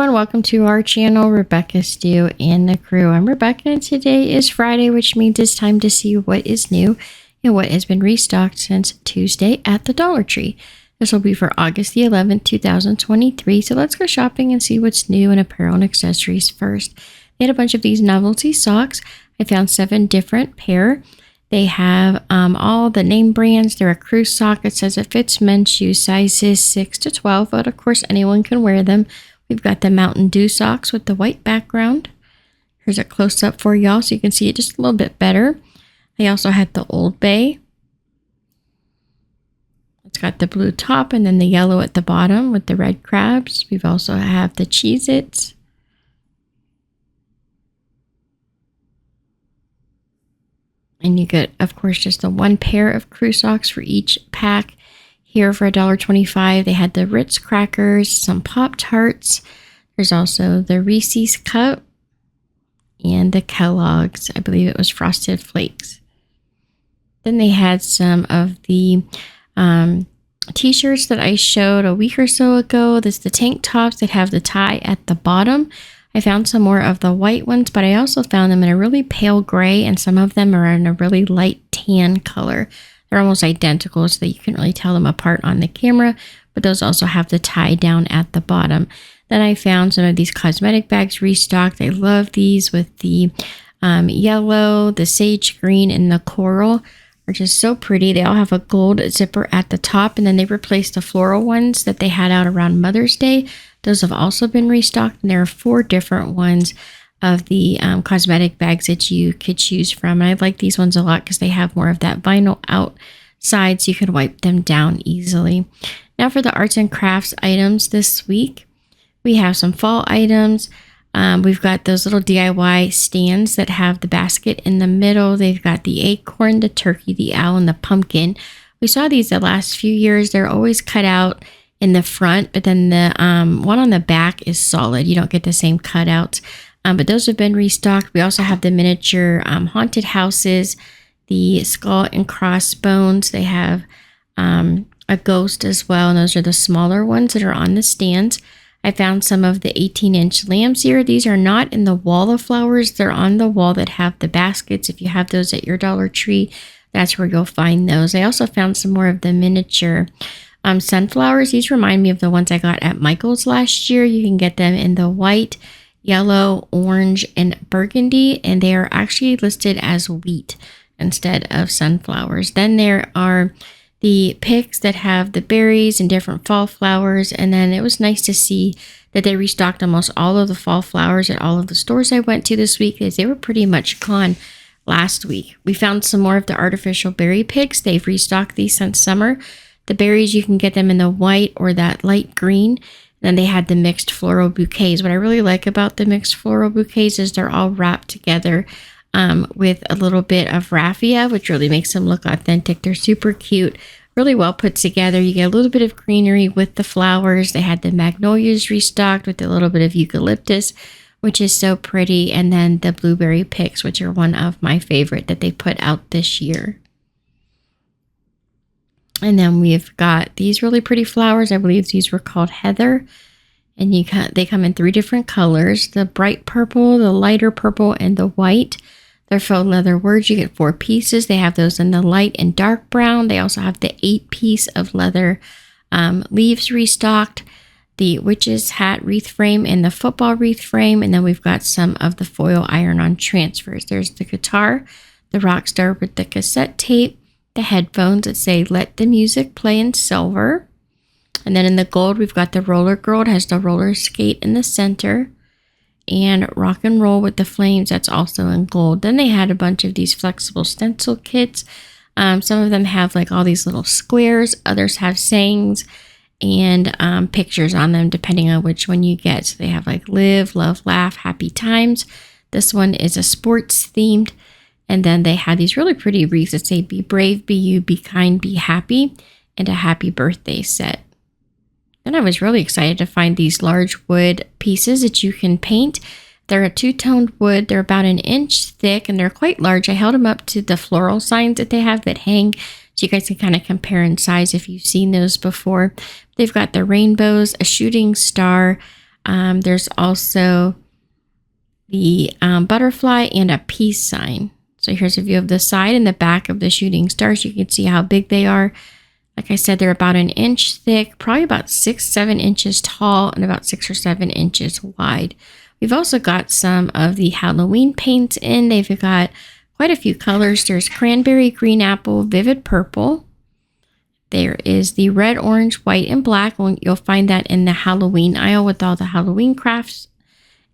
everyone, welcome to our channel, Rebecca, Stu, and the Crew. I'm Rebecca, and today is Friday, which means it's time to see what is new and what has been restocked since Tuesday at the Dollar Tree. This will be for August the 11th, 2023, so let's go shopping and see what's new in apparel and accessories first. They had a bunch of these novelty socks. I found 7 different pair. They have all the name brands. They're a crew sock. It says it fits men's shoes sizes 6 to 12, but of course anyone can wear them. We've got the Mountain Dew socks with the white background. Here's a close-up for y'all so you can see it just a little bit better. They also had the Old Bay. It's got the blue top and then the yellow at the bottom with the red crabs. We've also have the Cheez-Its. And you get, of course, just the 1 pair of crew socks for each pack. Here for $1.25, they had the Ritz crackers, some Pop-Tarts. There's also the Reese's cup and the Kellogg's. I believe it was Frosted Flakes. Then they had some of the t-shirts that I showed a week or so ago. This the tank tops that have the tie at the bottom. I found some more of the white ones, but I also found them in a really pale gray, and some of them are in a really light tan color. They're almost identical, so that you can really tell them apart on the camera, but those also have the tie down at the bottom. Then I found some of these cosmetic bags restocked. I love these with the yellow, the sage green, and the coral. Are just so pretty. They all have a gold zipper at the top, and then they replaced the floral ones that they had out around Mother's Day. Those have also been restocked, and there are 4 different ones of the cosmetic bags that you could choose from. And I like these ones a lot because they have more of that vinyl outside so you can wipe them down easily. Now for the arts and crafts items this week, we have some fall items. We've got those little DIY stands that have the basket in the middle. They've got the acorn, the turkey, the owl, and the pumpkin. We saw these the last few years. They're always cut out in the front, but then the one on the back is solid. You don't get the same cutouts. But those have been restocked. We also have the miniature haunted houses, the skull and crossbones. They have a ghost as well, and those are the smaller ones that are on the stands. I found some of the 18-inch lamps here. These are not in the wall of flowers. They're on the wall that have the baskets. If you have those at your Dollar Tree, that's where you'll find those. I also found some more of the miniature sunflowers. These remind me of the ones I got at Michael's last year. You can get them in the white, yellow, orange, and burgundy, and they are actually listed as wheat instead of sunflowers. Then there are the picks that have the berries and different fall flowers, and then it was nice to see that they restocked almost all of the fall flowers at all of the stores I went to this week, as they were pretty much gone last week. We found some more of the artificial berry picks. They've restocked these since summer. The berries, you can get them in the white or that light green. Then they had the mixed floral bouquets. What I really like about the mixed floral bouquets is they're all wrapped together with a little bit of raffia, which really makes them look authentic. They're super cute, really well put together. You get a little bit of greenery with the flowers. They had the magnolias restocked with a little bit of eucalyptus, which is so pretty. And then the blueberry picks, which are one of my favorite that they put out this year. And then we've got these really pretty flowers. I believe these were called Heather. And they come in 3 different colors. The bright purple, the lighter purple, and the white. They're faux leather words. You get 4 pieces. They have those in the light and dark brown. They also have the 8-piece of leather leaves restocked. The witch's hat wreath frame and the football wreath frame. And then we've got some of the foil iron-on transfers. There's the guitar, the rock star with the cassette tape, the headphones that say "Let the Music Play" in silver. And then in the gold, we've got the roller girl. It has the roller skate in the center. And rock and roll with the flames, that's also in gold. Then they had a bunch of these flexible stencil kits. Some of them have like all these little squares. Others have sayings and pictures on them, depending on which one you get. So they have like live, love, laugh, happy times. This one is a sports themed. And then they have these really pretty wreaths that say "Be brave, be you, be kind, be happy," and a happy birthday set. Then I was really excited to find these large wood pieces that you can paint. They're a 2-toned wood. They're about 1 inch thick, and they're quite large. I held them up to the floral signs that they have that hang, so you guys can kind of compare in size if you've seen those before. They've got the rainbows, a shooting star, There's also the butterfly and a peace sign. So here's a view of the side and the back of the shooting stars. You can see how big they are. Like I said, they're about an inch thick, probably about 6-7 inches tall, and about 6 or 7 inches wide. We've also got some of the Halloween paints in. They've got quite a few colors. There's cranberry, green apple, vivid purple. There is the red, orange, white, and black. You'll find that in the Halloween aisle with all the Halloween crafts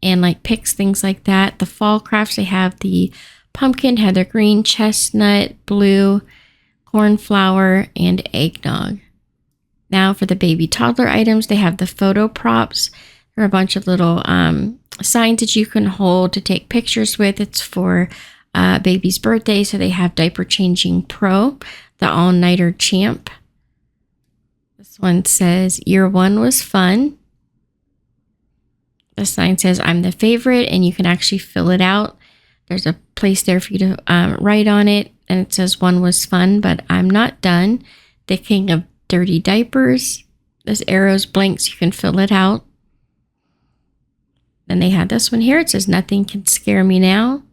and like picks, things like that. The fall crafts, they have the pumpkin, heather green, chestnut, blue, cornflower, and eggnog. Now for the baby toddler items, they have the photo props. There are a bunch of little signs that you can hold to take pictures with. It's for baby's birthday, so they have Diaper Changing Pro, the All-Nighter Champ. This one says, Year 1 was fun. The sign says, I'm the favorite, and you can actually fill it out. There's a place there for you to write on it, and it says 1 was fun, but I'm not done. The King of Dirty Diapers. This arrow's blank, so you can fill it out. Then they had this one here. It says, Nothing Can Scare Me Now.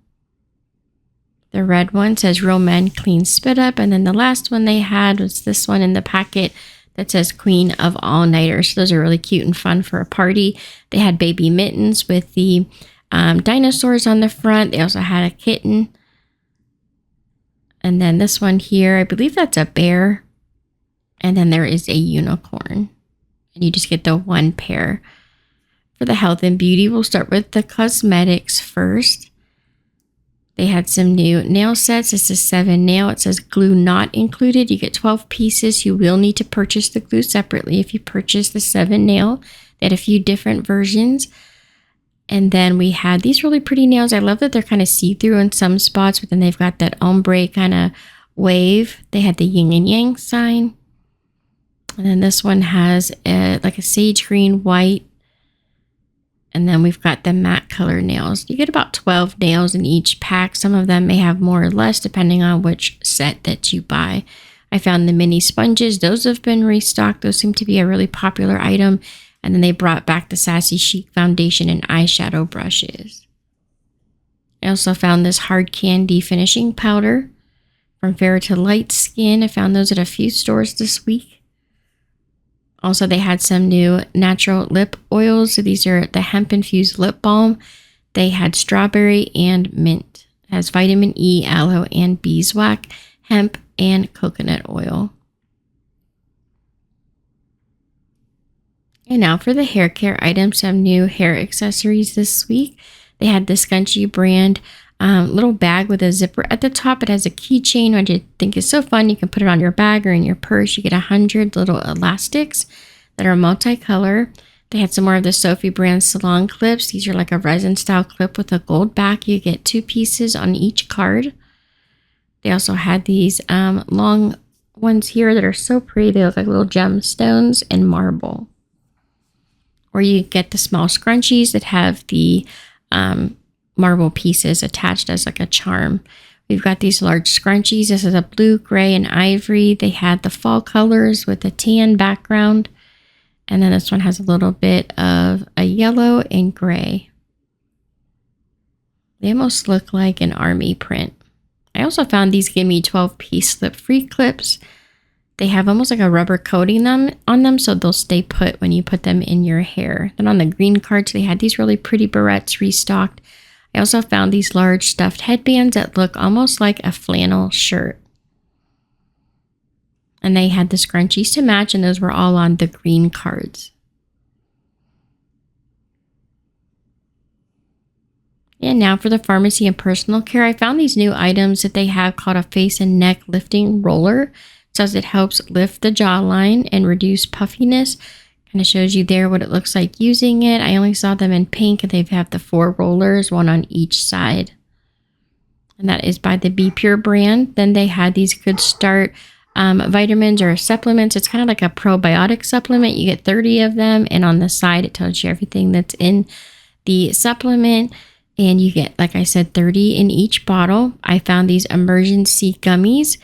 The red one says, Real Men Clean Spit Up. And then the last one they had was this one in the packet that says Queen of All-Nighters. Those are really cute and fun for a party. They had baby mittens with the dinosaurs on the front. They also had a kitten. And then this one here, I believe that's a bear. And then there is a unicorn. And you just get the 1 pair. For the health and beauty, we'll start with the cosmetics first. They had some new nail sets. This is 7 nail. It says glue not included. You get 12 pieces. You will need to purchase the glue separately if you purchase the 7 nail. They had a few different versions. And then we had these really pretty nails. I love that they're kind of see-through in some spots, but then they've got that ombre kind of wave. They had the yin and yang sign. And then this one has like a sage green, white. And then we've got the matte color nails. You get about 12 nails in each pack. Some of them may have more or less depending on which set that you buy. I found the mini sponges. Those have been restocked. Those seem to be a really popular item. And then they brought back the Sassy Chic foundation and eyeshadow brushes. I also found this hard candy finishing powder from Fair to Light Skin. I found those at a few stores this week. Also, they had some new natural lip oils. So these are the hemp-infused lip balm. They had strawberry and mint. It has vitamin E, aloe, and beeswax, hemp, and coconut oil. And now for the hair care items, some new hair accessories this week. They had the Scunchie brand little bag with a zipper at the top. It has a keychain, which I think is so fun. You can put it on your bag or in your purse. You get 100 little elastics that are multicolor. They had some more of the Sophie brand salon clips. These are like a resin style clip with a gold back. You get 2 pieces on each card. They also had these long ones here that are so pretty. They look like little gemstones and marble. Or you get the small scrunchies that have the marble pieces attached as like a charm. We've got these large scrunchies. This is a blue, gray, and ivory. They had the fall colors with a tan background. And then this one has a little bit of a yellow and gray. They almost look like an army print. I also found these Give Me 12-piece slip-free clips. They have almost like a rubber coating on them, so they'll stay put when you put them in your hair. Then on the green cards, they had these really pretty barrettes restocked. I also found these large stuffed headbands that look almost like a flannel shirt. And they had the scrunchies to match, and those were all on the green cards. And now for the pharmacy and personal care, I found these new items that they have called a face and neck lifting roller. It says it helps lift the jawline and reduce puffiness. Kind of shows you there what it looks like using it. I only saw them in pink, and they have the 4 rollers, 1 on each side. And that is by the Be Pure brand. Then they had these Good Start vitamins or supplements. It's kind of like a probiotic supplement. You get 30 of them, and on the side it tells you everything that's in the supplement. And you get, like I said, 30 in each bottle. I found these emergency gummies.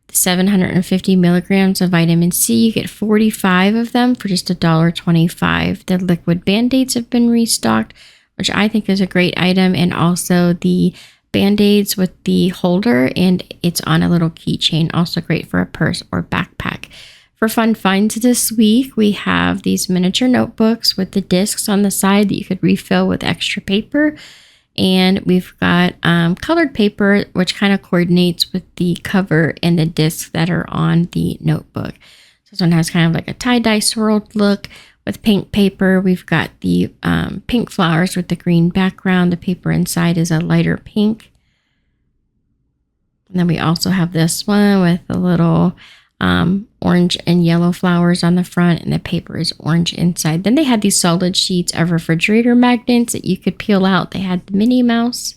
the 750 milligrams of vitamin C. You get 45 of them for just $1.25. The liquid Band-Aids have been restocked, which I think is a great item, and also the Band-Aids with the holder, and it's on a little keychain, also great for a purse or backpack. For fun finds this week, we have these miniature notebooks with the discs on the side that you could refill with extra paper. And we've got colored paper, which kind of coordinates with the cover and the discs that are on the notebook. So this one has kind of like a tie-dye swirled look with pink paper. We've got the pink flowers with the green background. The paper inside is a lighter pink. And then we also have this one with a little orange and yellow flowers on the front, and the paper is orange inside. Then they had these solid sheets of refrigerator magnets that you could peel out. They had the Minnie Mouse,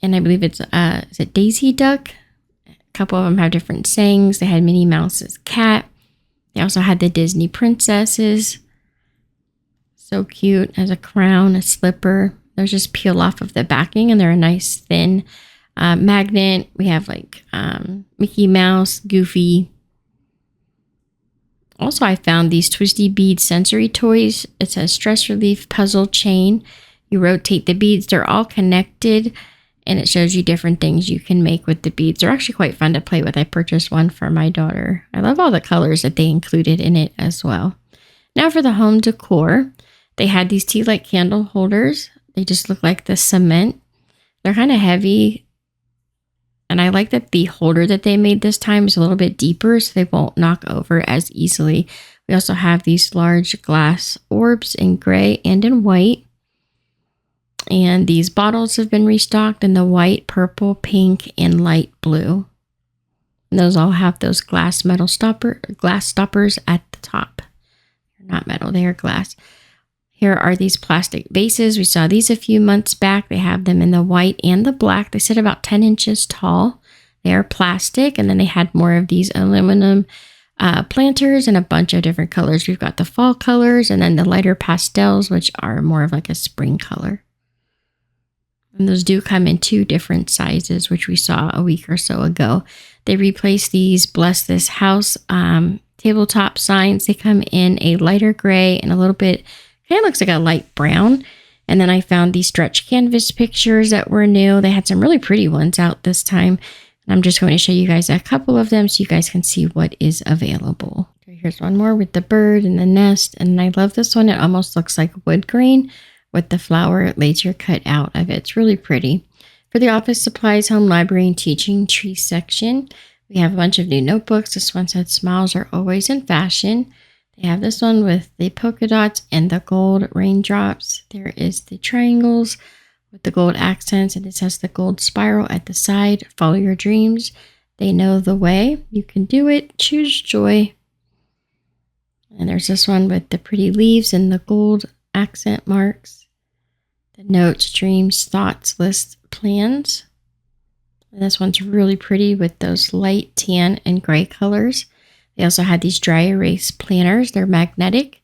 and I believe it's is it Daisy Duck? A couple of them have different sayings. They had Minnie Mouse's cat. They also had the Disney princesses. So cute, as a crown, a slipper. Those just peel off of the backing, and they're a nice thin magnet. We have like Mickey Mouse, Goofy. Also, I found these twisty bead sensory toys. It's a stress relief puzzle chain. You rotate the beads. They're all connected, and it shows you different things you can make with the beads. They're actually quite fun to play with. I purchased one for my daughter. I love all the colors that they included in it as well. Now for the home decor. They had these tea light candle holders. They just look like the cement. They're kind of heavy. And I like that the holder that they made this time is a little bit deeper, so they won't knock over as easily. We also have these large glass orbs in gray and in white. And these bottles have been restocked in the white, purple, pink, and light blue. And those all have those glass stoppers at the top. They're not metal, they are glass. Here are these plastic vases. We saw these a few months back. They have them in the white and the black. They sit about 10 inches tall. They are plastic. And then they had more of these aluminum planters in a bunch of different colors. We've got the fall colors and then the lighter pastels, which are more of like a spring color. And those do come in 2 different sizes, which we saw a week or so ago. They replaced these Bless This House tabletop signs. They come in a lighter gray and a little bit, kind of looks like a light brown. And then I found these stretch canvas pictures that were new. They had some really pretty ones out this time. And I'm just going to show you guys a couple of them so you guys can see what is available. So here's one more with the bird and the nest. And I love this one. It almost looks like wood grain with the flower laser cut out of it. It's really pretty. For the office supplies, home library, and teaching tree section, we have a bunch of new notebooks. This one said smiles are always in fashion. They have this one with the polka dots and the gold raindrops. There is the triangles with the gold accents, and it has the gold spiral at the side. Follow your dreams. They know the way. You can do it. Choose joy. And there's this one with the pretty leaves and the gold accent marks. The notes, dreams, thoughts, lists, plans. And this one's really pretty with those light tan and gray colors. They also had these dry erase planners. They're magnetic.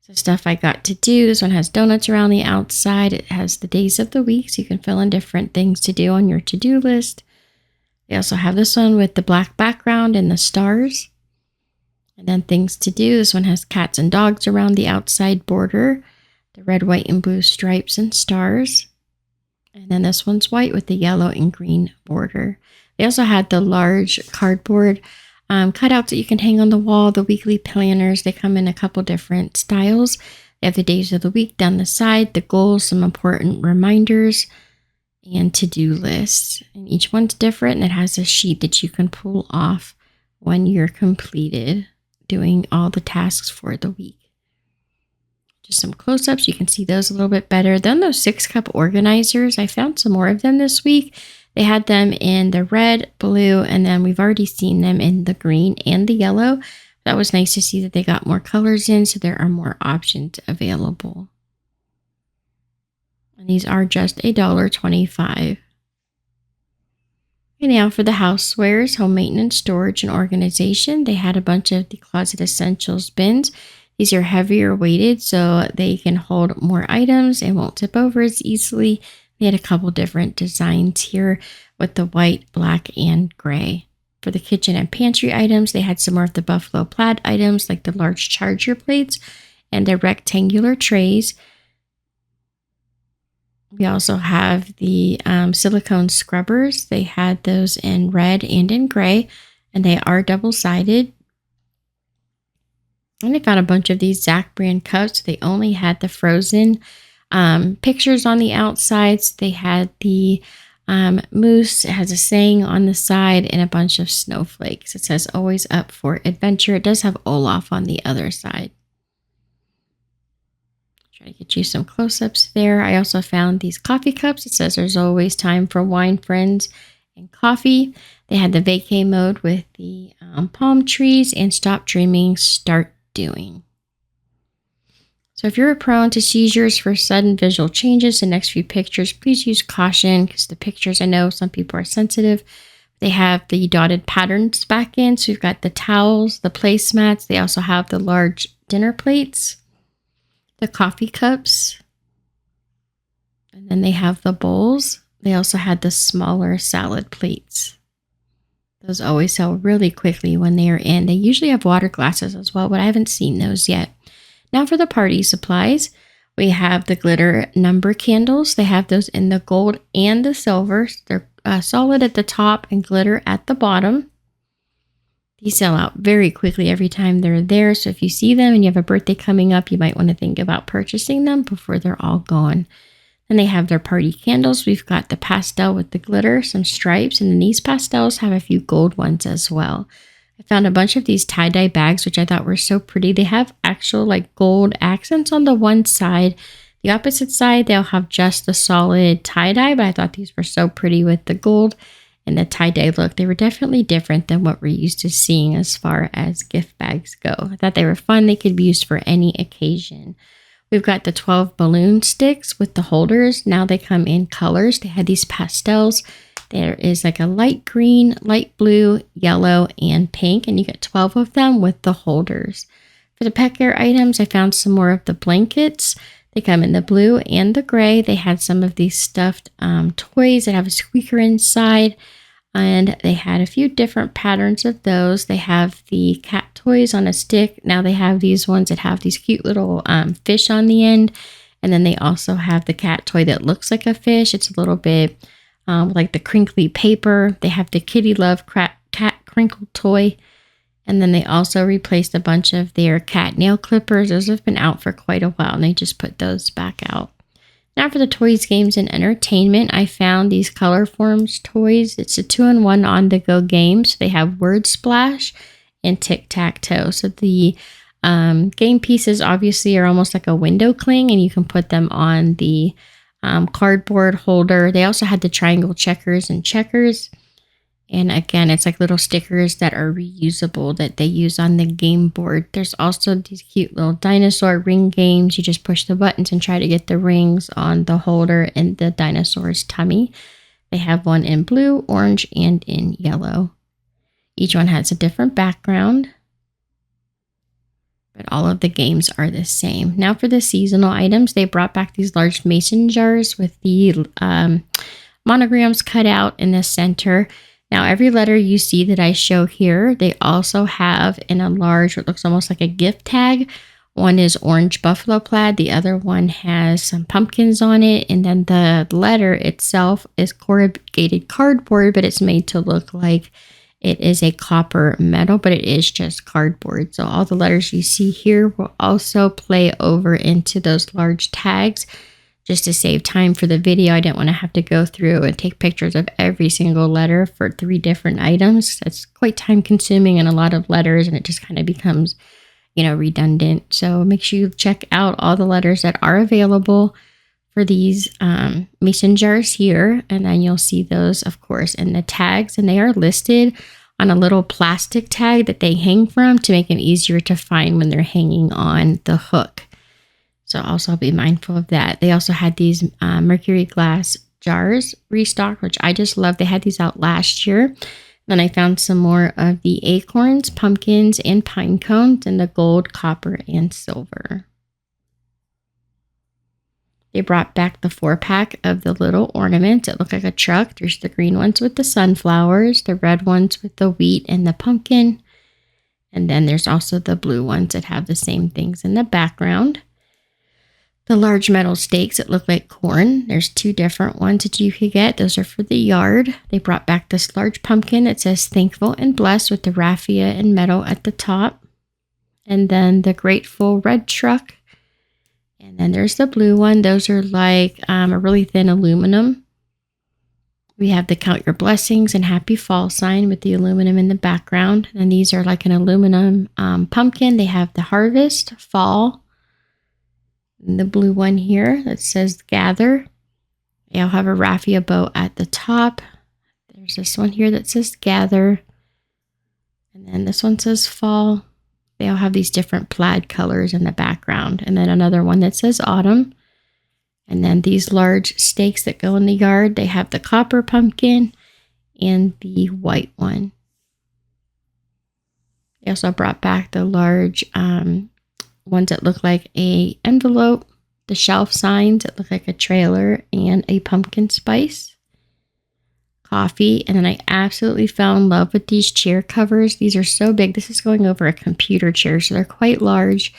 So stuff I got to do. This one has donuts around the outside. It has the days of the week, so you can fill in different things to do on your to-do list. They also have this one with the black background and the stars. And then things to do. This one has cats and dogs around the outside border. The red, white, and blue stripes and stars. And then this one's white with the yellow and green border. They also had the large cardboard cutouts that you can hang on the wall. The weekly planners, they come in a couple different styles. They have the days of the week down the side, the goals, some important reminders, and to-do lists. And each one's different, and it has a sheet that you can pull off when you're completed doing all the tasks for the week. Just some close-ups. You can see those a little bit better. Then those 6-cup organizers, I found some more of them this week. They had them in the red, blue, and then we've already seen them in the green and the yellow. That was nice to see that they got more colors in, so there are more options available. And these are just $1.25. And now for the housewares, home maintenance, storage, and organization. They had a bunch of the Closet Essentials bins. These are heavier weighted, so they can hold more items and won't tip over as easily. They had a couple different designs here with the white, black, and gray. For the kitchen and pantry items, they had some more of the buffalo plaid items like the large charger plates and the rectangular trays. We also have the silicone scrubbers. They had those in red and in gray, and they are double-sided. And I found a bunch of these Zach brand cups. They only had the frozen pictures on the outsides. They had the moose. It has a saying on the side and a bunch of snowflakes. It says always up for adventure. It does have Olaf on the other side. Try to get you some close-ups there. I also found these coffee cups. It says there's always time for wine, friends, and coffee. They had the vacay mode with the palm trees and stop dreaming, start doing. So if you're prone to seizures for sudden visual changes, the next few pictures, please use caution because the pictures, I know some people are sensitive. They have the dotted patterns back in. So you've got the towels, the placemats. They also have the large dinner plates, the coffee cups, and then they have the bowls. They also had the smaller salad plates. Those always sell really quickly when they are in. They usually have water glasses as well, but I haven't seen those yet. Now for the party supplies, we have the glitter number candles. They have those in the gold and the silver. They're solid at the top and glitter at the bottom. These sell out very quickly every time they're there. So if you see them and you have a birthday coming up, you might want to think about purchasing them before they're all gone. Then they have their party candles. We've got the pastel with the glitter, some stripes, and then these pastels have a few gold ones as well. I found a bunch of these tie-dye bags, which I thought were so pretty. They have actual like gold accents on the one side. The opposite side, they'll have just the solid tie-dye, but I thought these were so pretty with the gold and the tie-dye look. They were definitely different than what we're used to seeing as far as gift bags go. I thought they were fun. They could be used for any occasion. We've got the 12 balloon sticks with the holders. Now they come in colors. They had these pastels. There is like a light green, light blue, yellow, and pink, and you get 12 of them with the holders. For the pet care items, I found some more of the blankets. They come in the blue and the gray. They had some of these stuffed toys that have a squeaker inside, and they had a few different patterns of those. They have the cat toys on a stick. Now they have these ones that have these cute little fish on the end, and then they also have the cat toy that looks like a fish. It's a little bit like the crinkly paper. They have the Kitty Love cat crinkle toy. And then they also replaced a bunch of their cat nail clippers. Those have been out for quite a while, and they just put those back out. Now for the toys, games, and entertainment, I found these Color Forms toys. It's a 2-in-1 on-the-go game. So they have Word Splash and Tic-Tac-Toe. So the game pieces obviously are almost like a window cling, and you can put them on the cardboard holder. They also had the triangle checkers and checkers. And again, it's like little stickers that are reusable that they use on the game board. There's also these cute little dinosaur ring games. You just push the buttons and try to get the rings on the holder and the dinosaur's tummy. They have one in blue, orange, and in yellow. Each one has a different background, but all of the games are the same. Now for the seasonal items, they brought back these large mason jars with the monograms cut out in the center. Now, every letter you see that I show here, they also have in a large, what looks almost like a gift tag. One is orange buffalo plaid. The other one has some pumpkins on it. And then the letter itself is corrugated cardboard, but it's made to look like it is a copper metal, but it is just cardboard. So all the letters you see here will also play over into those large tags. Just to save time for the video, I didn't want to have to go through and take pictures of every single letter for 3 different items. That's quite time consuming and a lot of letters, and it just kind of becomes, redundant. So make sure you check out all the letters that are available for these mason jars here. And then you'll see those, of course, in the tags, and they are listed on a little plastic tag that they hang from to make them easier to find when they're hanging on the hook. So also be mindful of that. They also had these mercury glass jars restocked, which I just love. They had these out last year. Then I found some more of the acorns, pumpkins, and pine cones in the gold, copper, and silver. They brought back the 4-pack of the little ornaments. It looked like a truck. There's the green ones with the sunflowers, the red ones with the wheat and the pumpkin. And then there's also the blue ones that have the same things in the background. The large metal stakes that look like corn. There's 2 different ones that you could get. Those are for the yard. They brought back this large pumpkin that says thankful and blessed with the raffia and metal at the top. And then the grateful red truck. And then there's the blue one. Those are like a really thin aluminum. We have the count your blessings and happy fall sign with the aluminum in the background. And these are like an aluminum pumpkin. They have the harvest, fall, and the blue one here that says gather. They all have a raffia bow at the top. There's this one here that says gather. And then this one says fall. They all have these different plaid colors in the background. And then another one that says autumn. And then these large stakes that go in the yard, they have the copper pumpkin and the white one. They also brought back the large ones that look like a envelope, the shelf signs that look like a trailer, and a pumpkin spice. Coffee. And then I absolutely fell in love with these chair covers. These are so big. This is going over a computer chair, so they're quite large.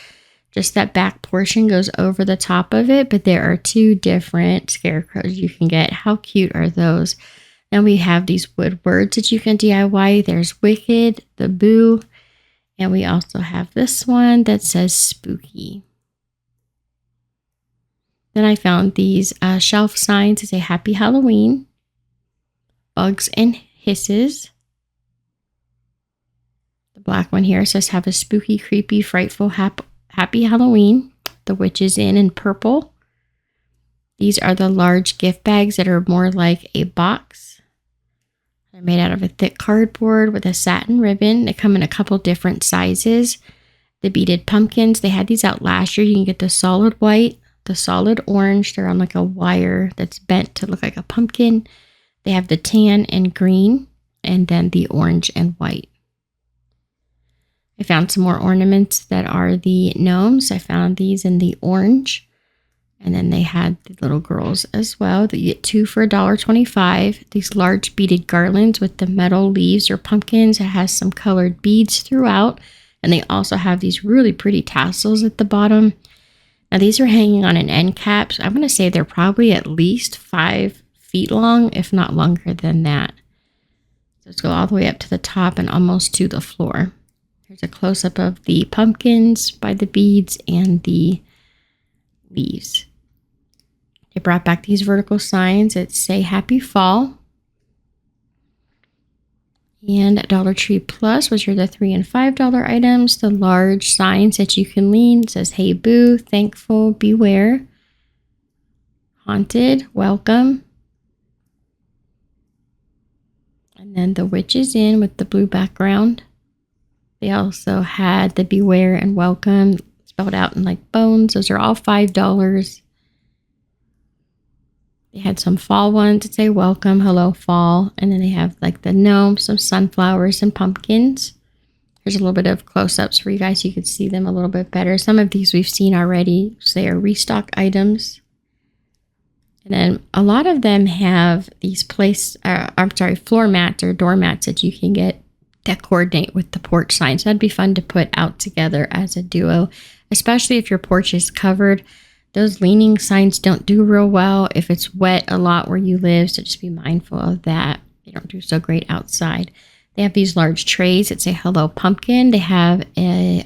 Just that back portion goes over the top of it, but there are 2 different scarecrows you can get. How cute are those? Then we have these wood words that you can DIY. There's wicked, the boo, and we also have this one that says spooky. Then I found these shelf signs that say happy Halloween, bugs and hisses. The black one here says have a spooky, creepy, frightful, happy Halloween. The witch is in purple. These are the large gift bags that are more like a box. They're made out of a thick cardboard with a satin ribbon. They come in a couple different sizes. The beaded pumpkins, they had these out last year. You can get the solid white, the solid orange. They're on like a wire that's bent to look like a pumpkin. They have the tan and green, and then the orange and white. I found some more ornaments that are the gnomes. I found these in the orange. And then they had the little girls as well. That you get 2 for $1.25. These large beaded garlands with the metal leaves or pumpkins. It has some colored beads throughout. And they also have these really pretty tassels at the bottom. Now these are hanging on an end cap. So I'm going to say they're probably at least 5 feet long, if not longer than that. So let's go all the way up to the top and almost to the floor. Here's a close-up of the pumpkins by the beads and the leaves. They brought back these vertical signs that say happy fall. And Dollar Tree Plus, which are the $3 and $5 items. The large signs that you can lean. It says hey boo, thankful, beware, haunted, welcome. And then the witch is in with the blue background. They also had the beware and welcome spelled out in like bones. Those are all $5. They had some fall ones that say welcome, hello, fall. And then they have like the gnome, some sunflowers and pumpkins. Here's a little bit of close-ups for you guys. You can see them a little bit better. Some of these we've seen already. So they are restock items. And then a lot of them have these floor mats or door mats that you can get that coordinate with the porch signs. That'd be fun to put out together as a duo, especially if your porch is covered. Those leaning signs don't do real well if it's wet a lot where you live, so just be mindful of that. They don't do so great outside. They have these large trays that say hello pumpkin. They have a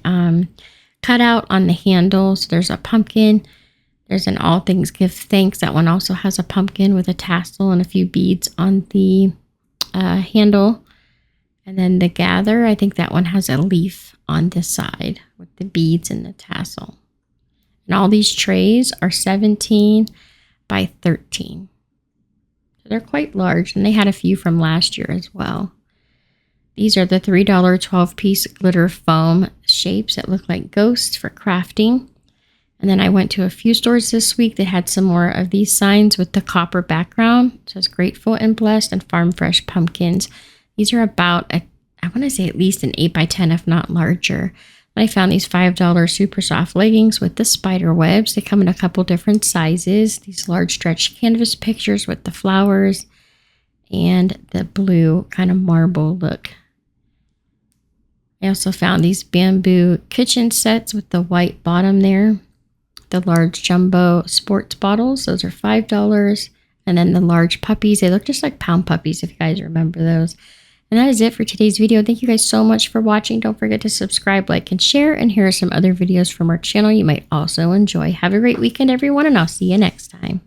cutout on the handle, so there's a pumpkin. There's an all things give thanks. That one also has a pumpkin with a tassel and a few beads on the handle. And then the gather, I think that one has a leaf on this side with the beads and the tassel. And all these trays are 17 by 13. So they're quite large, and they had a few from last year as well. These are the $3 12-piece glitter foam shapes that look like ghosts for crafting. And then I went to a few stores this week that had some more of these signs with the copper background. It says grateful and blessed and farm fresh pumpkins. These are about, I want to say at least an 8 by 10, if not larger. I found these $5 super soft leggings with the spider webs. They come in a couple different sizes. These large stretch canvas pictures with the flowers and the blue kind of marble look. I also found these bamboo kitchen sets with the white bottom there. The large jumbo sports bottles, those are $5. And then the large puppies, they look just like pound puppies if you guys remember those. And that is it for today's video. Thank you guys so much for watching. Don't forget to subscribe, like, and share. And here are some other videos from our channel you might also enjoy. Have a great weekend, everyone, and I'll see you next time.